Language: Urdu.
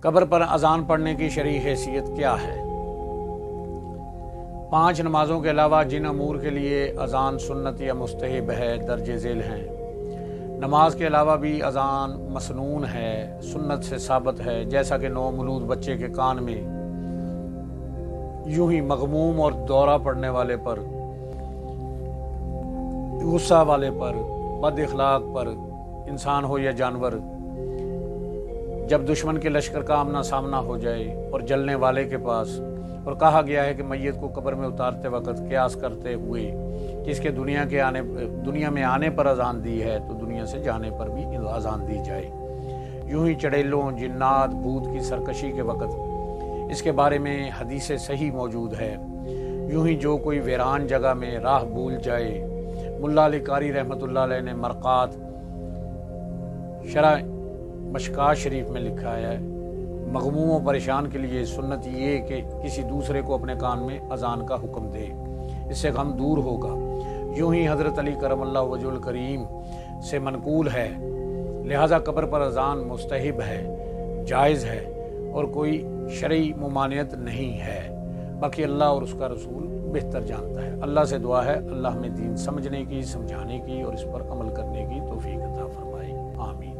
قبر پر اذان پڑھنے کی شرعی حیثیت کیا ہے؟ 5 نمازوں کے علاوہ جن امور کے لیے اذان سنت یا مستحب ہے درج ذیل ہیں۔ نماز کے علاوہ بھی اذان مسنون ہے، سنت سے ثابت ہے، جیسا کہ نومولود بچے کے کان میں یوں ہی مغموم اور دورہ پڑنے والے پر، غصہ والے پر، بد اخلاق پر، انسان ہو یا جانور، جب دشمن کے لشکر کا آمنا سامنا ہو جائے اور جلنے والے کے پاس، اور کہا گیا ہے کہ میت کو قبر میں اتارتے وقت قیاس کرتے ہوئے کہ اس کے دنیا میں آنے پر اذان دی ہے تو دنیا سے جانے پر بھی اذان دی جائے۔ یوں ہی چڑیلوں، جنات، بھوت کی سرکشی کے وقت اس کے بارے میں حدیث صحیح موجود ہے۔ یوں ہی جو کوئی ویران جگہ میں راہ بھول جائے، ملا علی قاری رحمۃ اللہ علیہ نے مرقات شرح مشکات شریف میں لکھا ہے، مغموم و پریشان کے لیے سنت یہ کہ کسی دوسرے کو اپنے کان میں اذان کا حکم دے، اس سے غم دور ہوگا۔ یوں ہی حضرت علی کرم اللہ وجہ الکریم سے منقول ہے، لہذا قبر پر اذان مستحب ہے، جائز ہے اور کوئی شرعی ممانعت نہیں ہے۔ باقی اللہ اور اس کا رسول بہتر جانتا ہے۔ اللہ سے دعا ہے اللہ ہمیں دین سمجھنے کی، سمجھانے کی اور اس پر عمل کرنے کی توفیق عطا فرمائے۔ آمین۔